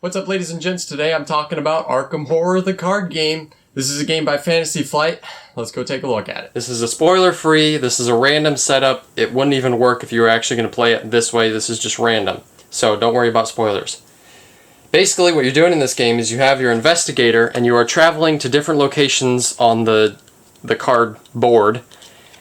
What's up, ladies and gents? Today I'm talking about Arkham Horror, the card game. This is a game by Fantasy Flight. Let's go take a look at it. This is a spoiler-free, this is a random setup. It wouldn't even work if you were actually going to play it this way. This is just random. So don't worry about spoilers. Basically, what you're doing in this game is you have your investigator and you are traveling to different locations on the card board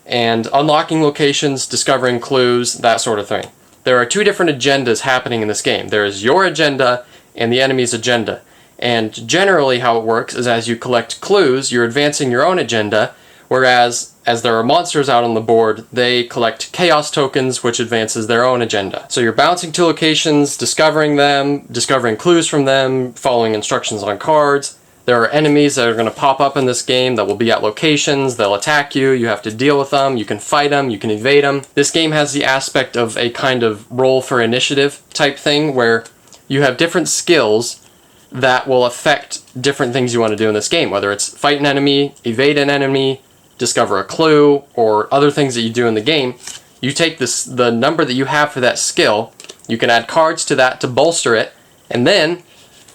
and unlocking locations, discovering clues, that sort of thing. There are two different agendas happening in this game. There is your agenda and the enemy's agenda. And generally how it works is as you collect clues, you're advancing your own agenda, whereas as there are monsters out on the board, they collect chaos tokens, which advances their own agenda. So you're bouncing to locations, discovering them, discovering clues from them, following instructions on cards. There are enemies that are going to pop up in this game that will be at locations, they'll attack you, you have to deal with them, you can fight them, you can evade them. This game has the aspect of a kind of roll for initiative type thing where you have different skills that will affect different things you want to do in this game, whether it's fight an enemy, evade an enemy, discover a clue, or other things that you do in the game. You take the number that you have for that skill, you can add cards to that to bolster it, and then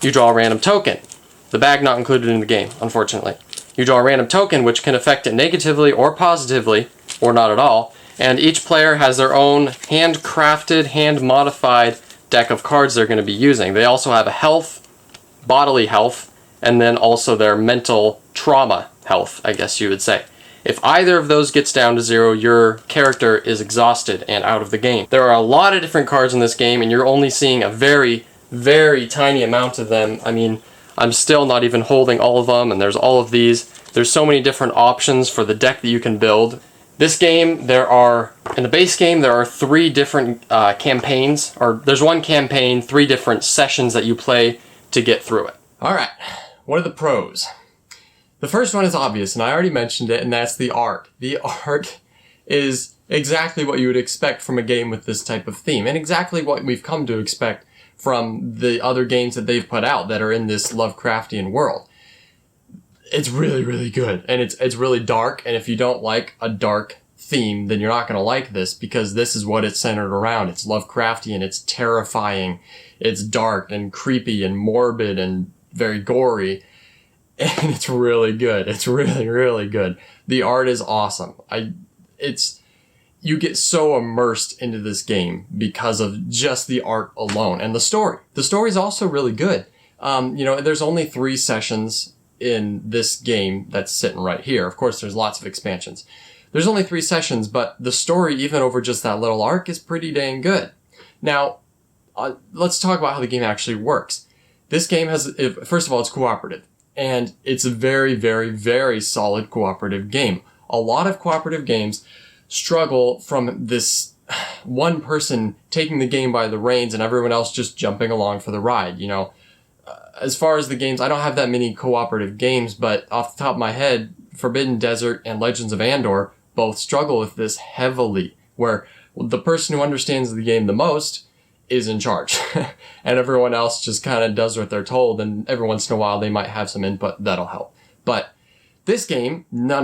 you draw a random token. The bag not included in the game, unfortunately. You draw a random token which can affect it negatively or positively, or not at all, and each player has their own handcrafted, hand-modified deck of cards they're going to be using. They also have a health, bodily health, and then also their mental trauma health, I guess you would say. If either of those gets down to 0, your character is exhausted and out of the game. There are a lot of different cards in this game, and you're only seeing a very, very tiny amount of them. I mean, I'm still not even holding all of them, and there's all of these. There's so many different options for the deck that you can build. This game, in the base game, there are 3 different campaigns, or there's one campaign, 3 different sessions that you play to get through it. Alright, what are the pros? The first one is obvious, and I already mentioned it, and that's the art. The art is exactly what you would expect from a game with this type of theme, and exactly what we've come to expect from the other games that they've put out that are in this Lovecraftian world. It's really, really good, and it's really dark, and if you don't like a dark theme, then you're not going to like this, because this is what it's centered around. It's Lovecraftian, it's terrifying, it's dark and creepy and morbid and very gory, and it's really good. It's really, really good. The art is awesome. You get so immersed into this game because of just the art alone, and the story. The story is also really good. There's only 3 sessions in this game that's sitting right here. Of course, there's lots of expansions. There's only 3 sessions, but the story, even over just that little arc, is pretty dang good. Now, let's talk about how the game actually works. This game first of all, it's cooperative. And it's a very, very, very solid cooperative game. A lot of cooperative games struggle from this one person taking the game by the reins and everyone else just jumping along for the ride, As far as the games, I don't have that many cooperative games, but off the top of my head, Forbidden Desert and Legends of Andor both struggle with this heavily, where the person who understands the game the most is in charge, and everyone else just kind of does what they're told, and every once in a while they might have some input that'll help. But this game, no,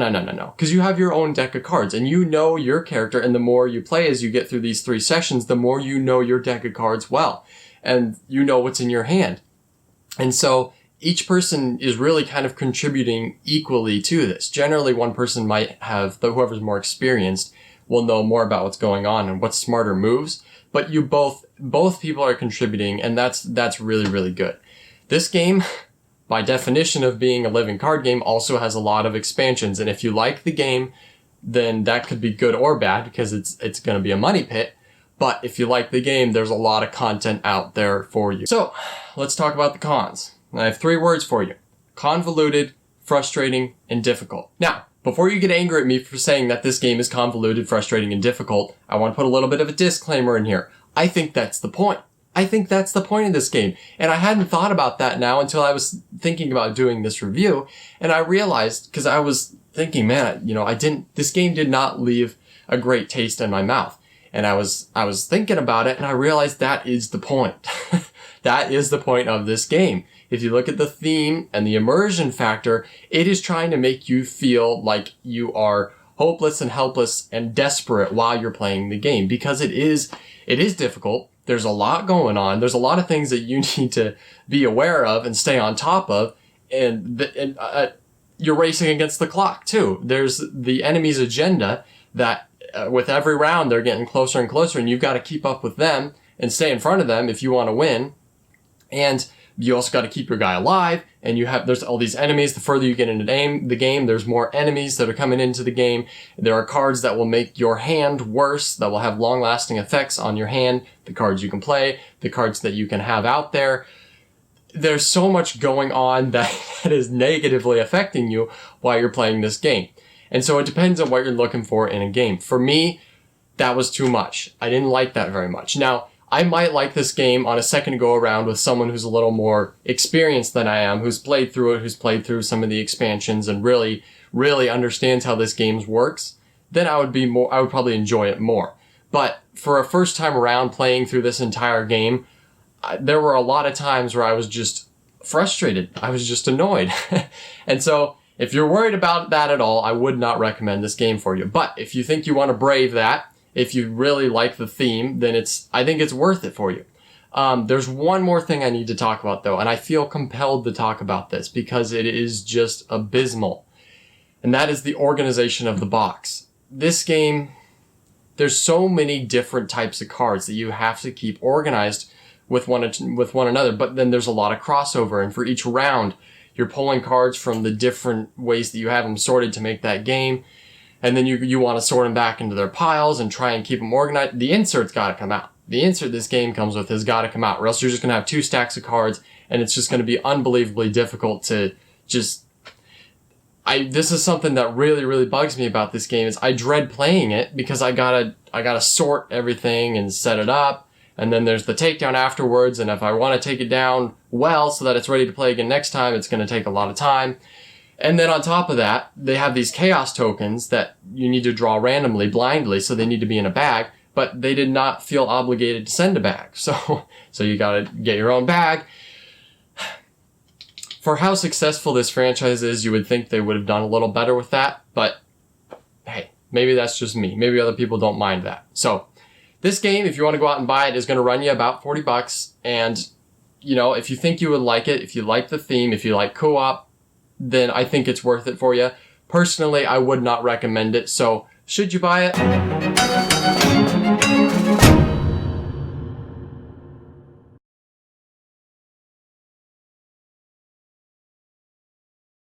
because you have your own deck of cards, and you know your character, and the more you play as you get through these 3 sessions, the more you know your deck of cards well, and you know what's in your hand. And so each person is really kind of contributing equally to this. Generally, one person might have, whoever's more experienced will know more about what's going on and what smarter moves, but you both people are contributing, and that's really, really good. This game, by definition of being a living card game, also has a lot of expansions, and if you like the game, then that could be good or bad, because it's going to be a money pit. But if you like the game, there's a lot of content out there for you. So, let's talk about the cons. I have 3 words for you: convoluted, frustrating, and difficult. Now, before you get angry at me for saying that this game is convoluted, frustrating, and difficult, I want to put a little bit of a disclaimer in here. I think that's the point. I think that's the point of this game. And I hadn't thought about that now until I was thinking about doing this review. And I realized, because I was thinking, man, this game did not leave a great taste in my mouth. And I was thinking about it, and I realized that is the point. That is the point of this game. If you look at the theme and the immersion factor, it is trying to make you feel like you are hopeless and helpless and desperate while you're playing the game, because it is difficult. There's a lot going on. There's a lot of things that you need to be aware of and stay on top of. And you're racing against the clock too. There's the enemy's agenda that with every round they're getting closer and closer, and you've got to keep up with them and stay in front of them if you want to win. And you also got to keep your guy alive, and there's all these enemies. The further you get into the game, there's more enemies that are coming into the game. There are cards that will make your hand worse, that will have long-lasting effects on your hand, the cards you can play, the cards that you can have out there. There's so much going on that is negatively affecting you while you're playing this game. And so it depends on what you're looking for in a game. For me, that was too much. I didn't like that very much. Now, I might like this game on a second go around with someone who's a little more experienced than I am, who's played through it, who's played through some of the expansions and really, really understands how this game works. Then I would probably enjoy it more. But for a first time around playing through this entire game, there were a lot of times where I was just frustrated. I was just annoyed. And so if you're worried about that at all, I would not recommend this game for you. But if you think you want to brave that, if you really like the theme, then I think it's worth it for you. There's one more thing I need to talk about though, and I feel compelled to talk about this because it is just abysmal. And that is the organization of the box. This game, there's so many different types of cards that you have to keep organized with one another, but then there's a lot of crossover, and for each round, you're pulling cards from the different ways that you have them sorted to make that game, and then you want to sort them back into their piles and try and keep them organized. The insert's got to come out. The insert this game comes with has got to come out, or else you're just going to have 2 stacks of cards, and it's just going to be unbelievably difficult to just... This is something that really, really bugs me about this game, is I dread playing it because I gotta sort everything and set it up. And then there's the takedown afterwards, and if I want to take it down well so that it's ready to play again next time, it's going to take a lot of time. And then on top of that, they have these chaos tokens that you need to draw randomly, blindly, so they need to be in a bag, but they did not feel obligated to send a bag. So you got to get your own bag. For how successful this franchise is, you would think they would have done a little better with that, but hey, maybe that's just me. Maybe other people don't mind that. So this game, if you want to go out and buy it, is going to run you about $40. And, you know, if you think you would like it, if you like the theme, if you like co-op, then I think it's worth it for you. Personally, I would not recommend it. So, should you buy it?